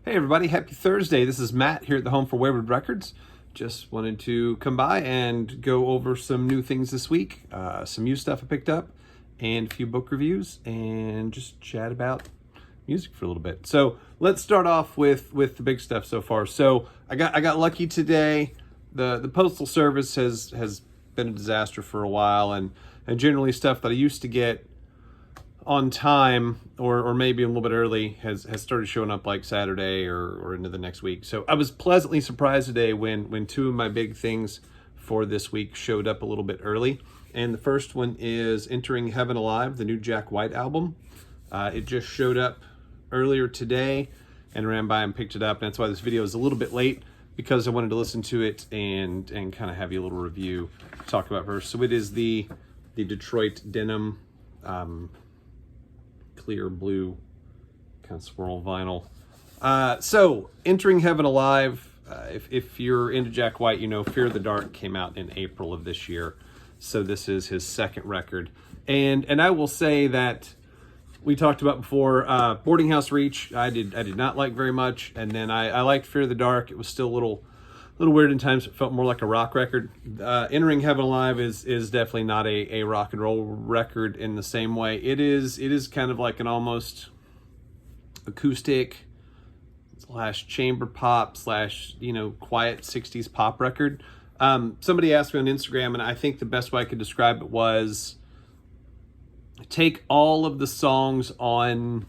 Hey everybody, happy Thursday. This is Matt here at the home for Wayward Records. Just wanted to come by and go over some new things this week, some new stuff I picked up, and a few book reviews, and just chat about music for a little bit. So let's start off with the big stuff so far. So I got lucky today. The Postal Service has been a disaster for a while, and generally stuff that I used to get on time or maybe a little bit early has started showing up like Saturday or into the next week. So I was pleasantly surprised today when two of my big things for this week showed up a little bit early. And the first one is Entering Heaven Alive, the new Jack White album. It just showed up earlier today and ran by and picked it up. And that's why this video is a little bit late, because I wanted to listen to it and kind of have you a little review to talk about first. So it is the Detroit denim clear blue kind of swirl vinyl. So Entering Heaven Alive, if you're into Jack White, you know Fear the Dark came out in April of this year. So this is his second record. And I will say that we talked about before, Boarding House Reach, I did not like very much. And then I liked Fear the Dark. It was still a little weird in times. It felt more like a rock record. Entering Heaven Alive is definitely not a rock and roll record in the same way. It is kind of like an almost acoustic / chamber pop / quiet 60s pop record. Somebody asked me on Instagram, and I think the best way I could describe it was take all of the songs on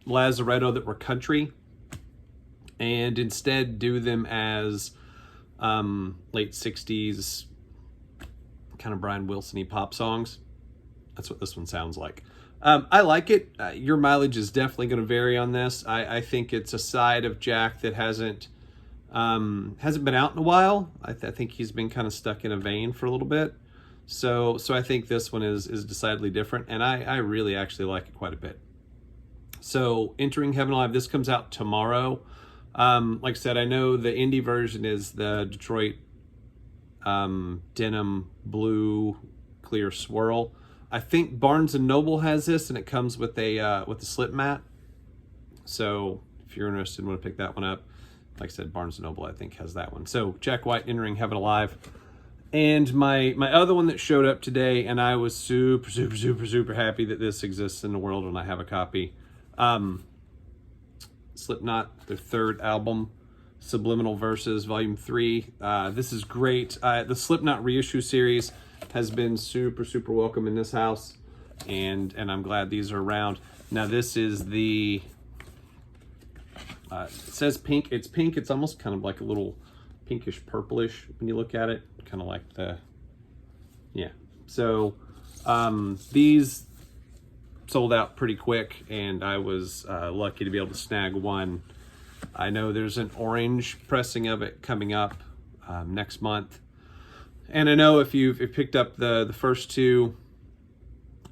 Lazaretto that were country and instead do them as late 60s kind of Brian Wilson-y pop songs. That's what this one sounds like. I like it. Your mileage is definitely going to vary on this. I think it's a side of Jack that hasn't been out in a while. I think he's been kind of stuck in a vein for a little bit. So I think this one is decidedly different, and I really actually like it quite a bit. So Entering Heaven Alive, this comes out tomorrow. Like I said, I know the indie version is the Detroit denim blue clear swirl. I think Barnes & Noble has this, and it comes with a slip mat. So if you're interested and want to pick that one up, like I said, Barnes & Noble I think has that one. So Jack White, Entering Heaven Alive. And my other one that showed up today, and I was super happy that this exists in the world when I have a copy. Slipknot, their third album, Subliminal Verses, Volume 3. This is great. The Slipknot reissue series has been super welcome in this house, and I'm glad these are around. Now this is the, it says pink. It's pink. It's almost kind of like a little pinkish purplish when you look at it. Kind of like the, yeah. So these sold out pretty quick, and I was lucky to be able to snag one. I know there's an orange pressing of it coming up next month, and I know if you've picked up the first two,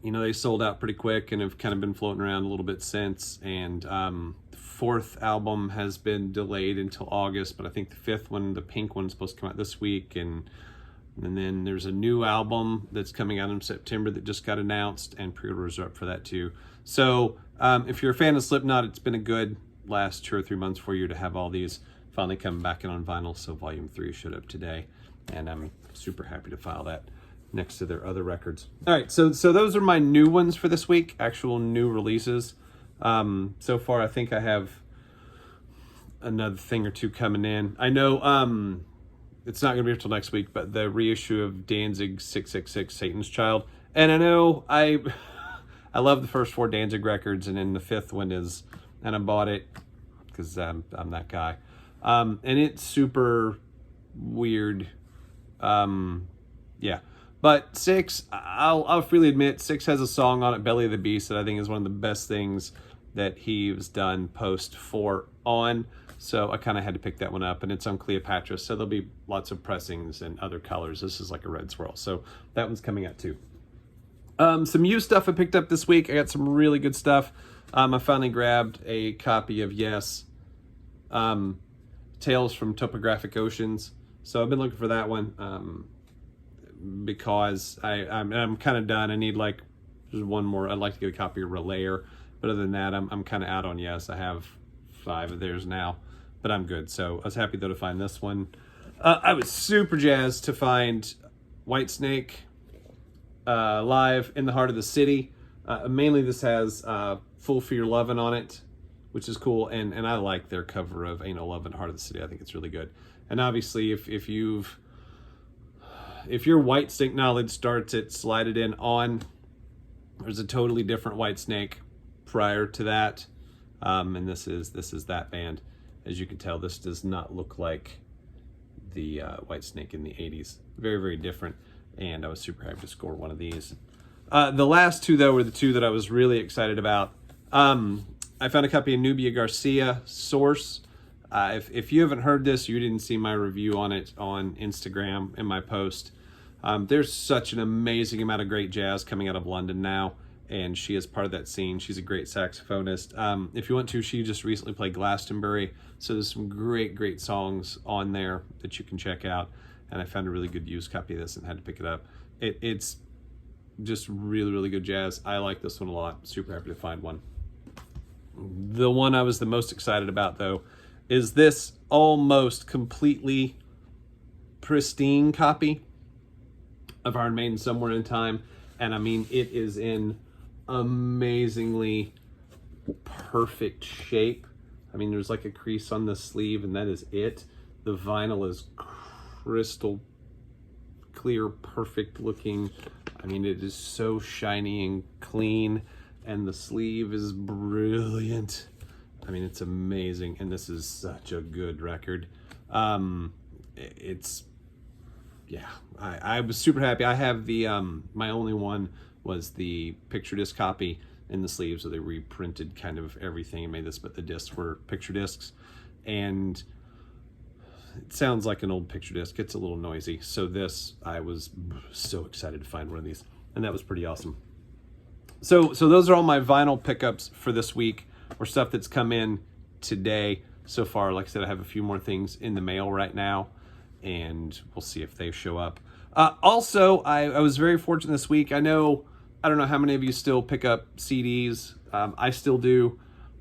they sold out pretty quick and have kind of been floating around a little bit since. And the fourth album has been delayed until August, but I think the fifth one, the pink one, is supposed to come out this week. And then there's a new album that's coming out in September that just got announced, and pre-orders are up for that too. So if you're a fan of Slipknot, it's been a good last 2 or 3 months for you to have all these finally come back in on vinyl. So Volume 3 showed up today, and I'm super happy to file that next to their other records. All right, so those are my new ones for this week, actual new releases. So far, I think I have another thing or two coming in. I know it's not going to be until next week, but the reissue of Danzig 666, Satan's Child. And I know I love the first 4 Danzig records, and then the fifth one is, and I bought it because I'm that guy. And it's super weird. Yeah. But 6, I'll freely admit, 6 has a song on it, Belly of the Beast, that I think is one of the best things that he's done post 4 on. So I kind of had to pick that one up, and it's on Cleopatra, so there'll be lots of pressings and other colors. This is like a red swirl, so that one's coming out too. Some used stuff I picked up this week. I got some really good stuff. I finally grabbed a copy of Yes, Tales from Topographic Oceans. So I've been looking for that one because I'm kind of done. I need like just one more. I'd like to get a copy of Relayer, but other than that, I'm kind of out on Yes. I have 5 of theirs now, but I'm good. So I was happy though to find this one. I was super jazzed to find Whitesnake live in the heart of the city. Mainly this has Full for Your Lovin' on it, which is cool, and I like their cover of Ain't No Lovin' Heart of the City. I think it's really good. And obviously if your Whitesnake knowledge starts at Slide It In On, there's a totally different Whitesnake prior to that, and this is that band. As you can tell, this does not look like the Whitesnake in the 80s. Very, very different, and I was super happy to score one of these. The last two, though, were the two that I was really excited about. I found a copy of Nubia Garcia, Source. If you haven't heard this, you didn't see my review on it on Instagram in my post. There's such an amazing amount of great jazz coming out of London now, and she is part of that scene. She's a great saxophonist. If you want to, she just recently played Glastonbury, so there's some great, great songs on there that you can check out, and I found a really good used copy of this and had to pick it up. It's just really, really good jazz. I like this one a lot. Super happy to find one. The one I was the most excited about, though, is this almost completely pristine copy of Iron Maiden Somewhere in Time. And I mean, it is in amazingly perfect shape. I mean, there's like a crease on the sleeve, and that is it. The vinyl is crystal clear, perfect looking. I mean, it is so shiny and clean, and the sleeve is brilliant. I mean, it's amazing, and this is such a good record. Yeah, I was super happy. I have the, my only one was the picture disc copy in the sleeve, so they reprinted kind of everything and made this, but the discs were picture discs, and it sounds like an old picture disc. It's a little noisy. So this, I was so excited to find one of these, and that was pretty awesome. So those are all my vinyl pickups for this week, or stuff that's come in today so far. Like I said, I have a few more things in the mail right now, and we'll see if they show up. Also, I was very fortunate this week. I don't know how many of you still pick up CDs. I still do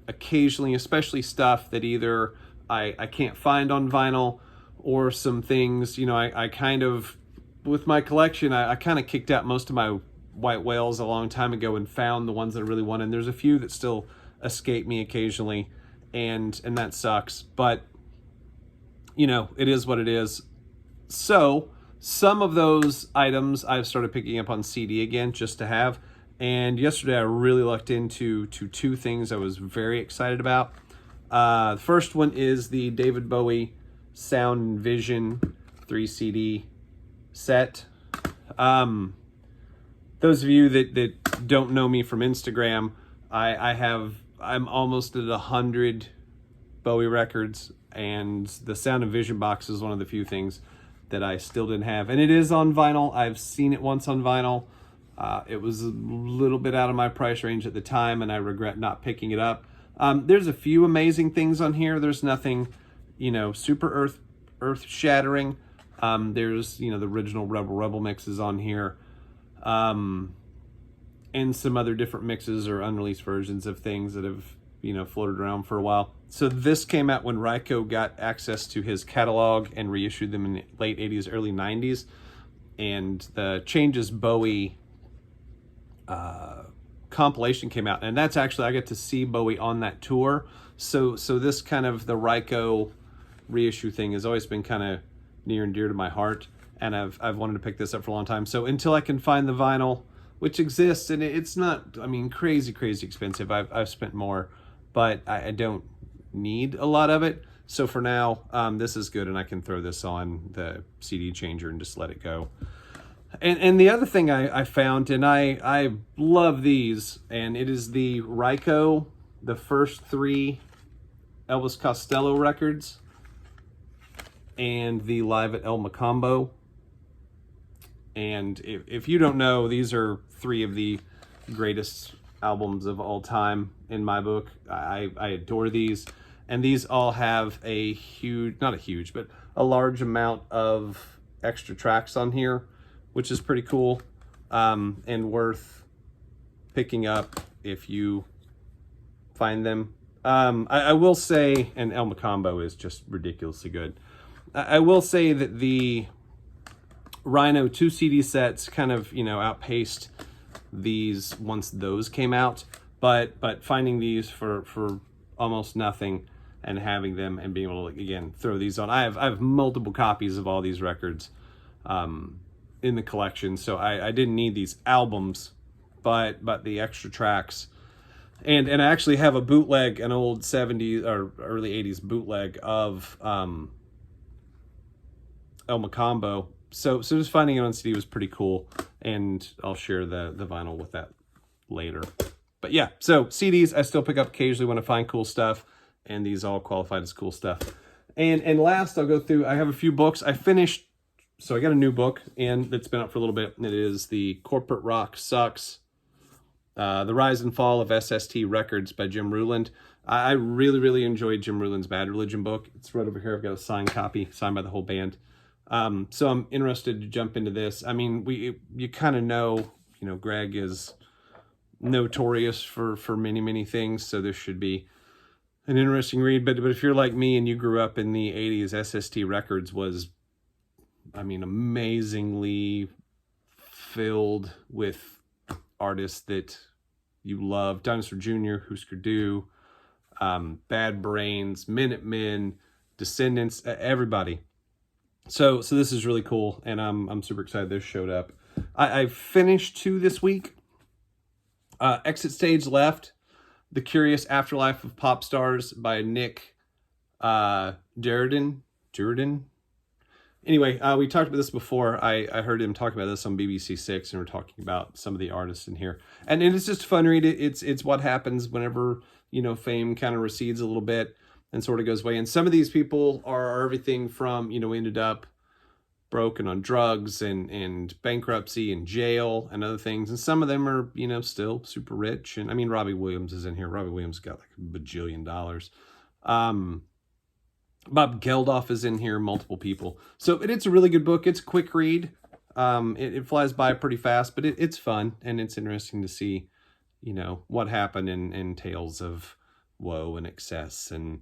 occasionally, especially stuff that either I can't find on vinyl, or some things, you know, I kind of, with my collection, I kind of kicked out most of my white whales a long time ago and found the ones that I really want. And there's a few that still escape me occasionally, and that sucks. But, you know, it is what it is. So some of those items I've started picking up on CD again just to have. And yesterday I really lucked into two things I was very excited about. The first one is the David Bowie Sound and Vision 3 CD set. Those of you that don't know me from Instagram, I'm almost at 100 Bowie records, and the Sound and Vision box is one of the few things that I still didn't have. And it is on vinyl. I've seen it once on vinyl. It was a little bit out of my price range at the time, and I regret not picking it up. There's a few amazing things on here. There's nothing, you know, super earth-shattering. There's, you know, the original Rebel mixes on here. And some other different mixes or unreleased versions of things that have, you know, floated around for a while. So this came out when Ryko got access to his catalog and reissued them in the late 80s, early 90s. And the Changes Bowie compilation came out, and that's actually, I get to see Bowie on that tour. So this kind of the Ryko reissue thing has always been kind of near and dear to my heart, and I've wanted to pick this up for a long time. So until I can find the vinyl, which exists, and it's not, I mean, crazy expensive. I've spent more, but I don't need a lot of it. So for now, this is good, and I can throw this on the CD changer and just let it go. And the other thing I found, and I love these, and it is the Ryko, the first 3 Elvis Costello records, and the Live at El Macambo. And if you don't know, these are 3 of the greatest albums of all time in my book. I adore these, and these all have a huge, not a huge, but a large amount of extra tracks on here, which is pretty cool, and worth picking up if you find them. I will say, and El Macambo is just ridiculously good. I will say that the Rhino 2 CD sets kind of, you know, outpaced these once those came out. But finding these for almost nothing and having them and being able to, again, throw these on. I have multiple copies of all these records in the collection, so I didn't need these albums, but the extra tracks. And I actually have a bootleg, an old 70s or early 80s bootleg of El Macambo. So just finding it on CD was pretty cool, and I'll share the vinyl with that later. But yeah, so CDs I still pick up occasionally when I find cool stuff, and these all qualified as cool stuff. And last, I'll go through, I have a few books. I finished, so I got a new book, and it's been out for a little bit, and it is The Corporate Rock Sucks, The Rise and Fall of SST Records by Jim Ruland. I really, really enjoyed Jim Ruland's Bad Religion book. It's right over here. I've got a signed copy, signed by the whole band. So I'm interested to jump into this. I mean, you kind of know, you know, Greg is notorious for many, many things, so this should be an interesting read. But if you're like me and you grew up in the 80s, SST Records was, I mean, amazingly filled with artists that you love. Dinosaur Jr., Husker Du, Bad Brains, Minutemen, Descendants, everybody. So this is really cool, and I'm super excited this showed up. I finished 2 this week. Exit Stage Left, The Curious Afterlife of Pop Stars by Nick Duerden. Anyway, we talked about this before. I heard him talk about this on BBC Six, and we're talking about some of the artists in here. And it's just a fun read. It's what happens whenever, you know, fame kind of recedes a little bit and sort of goes away. And some of these people are everything from, you know, ended up broken on drugs and bankruptcy and jail and other things. And some of them are, you know, still super rich. And I mean, Robbie Williams is in here. Robbie Williams got like $1 bajillion. Bob Geldof is in here, multiple people. So it's a really good book. It's a quick read. It flies by pretty fast, but it's fun. And it's interesting to see, you know, what happened in tales of woe and excess and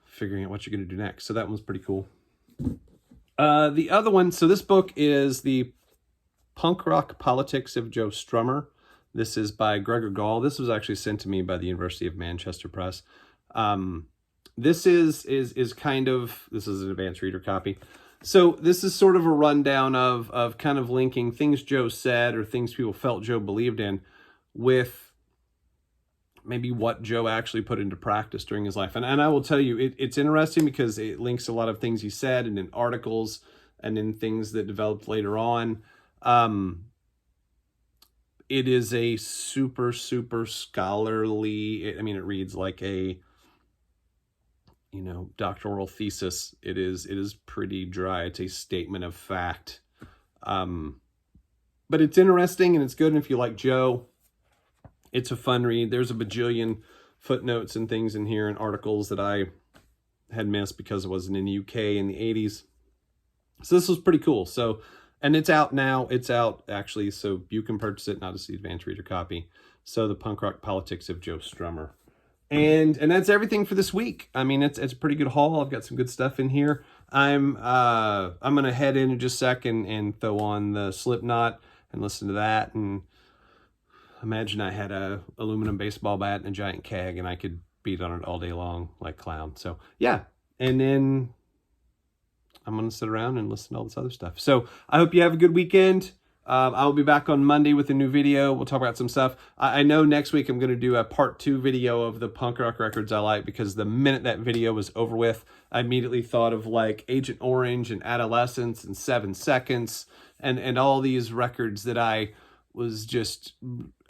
figuring out what you're going to do next. So that one's pretty cool. The other one, so this book is The Punk Rock Politics of Joe Strummer. This is by Gregor Gall. This was actually sent to me by the University of Manchester Press. This is kind of, this is an advanced reader copy. So this is sort of a rundown of kind of linking things Joe said or things people felt Joe believed in with maybe what Joe actually put into practice during his life. And I will tell you, it's interesting because it links a lot of things he said and in articles and in things that developed later on. It is a super, super scholarly, I mean, it reads like a, you know, doctoral thesis. It is pretty dry. It's a statement of fact. But it's interesting and it's good. And if you like Joe, it's a fun read. There's a bajillion footnotes and things in here and articles that I had missed because I wasn't in the UK in the 80s. So this was pretty cool. So, and it's out now. It's out actually, so you can purchase it, not just the advanced reader copy. So The Punk Rock Politics of Joe Strummer. And that's everything for this week. I mean, it's a pretty good haul. I've got some good stuff in here. I'm gonna head in just a second and throw on the Slipknot and listen to that. And imagine I had a aluminum baseball bat and a giant keg and I could beat on it all day long like clown. So yeah, and then I'm gonna sit around and listen to all this other stuff. So I hope you have a good weekend. I'll be back on Monday with a new video. We'll talk about some stuff. I know next week I'm going to do a part 2 video of the punk rock records I like, because the minute that video was over with, I immediately thought of like Agent Orange and Adolescence and 7 Seconds and all these records that I was just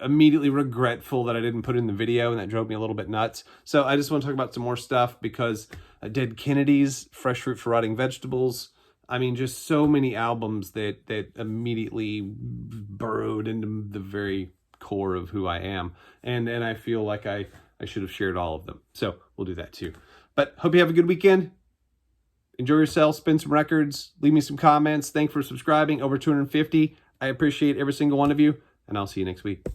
immediately regretful that I didn't put in the video, and that drove me a little bit nuts. So I just want to talk about some more stuff, because Dead Kennedys, Fresh Fruit for Rotting Vegetables, I mean, just so many albums that immediately burrowed into the very core of who I am. And I feel like I should have shared all of them. So we'll do that too. But hope you have a good weekend. Enjoy yourself, spin some records, leave me some comments. Thanks for subscribing, over 250. I appreciate every single one of you, and I'll see you next week.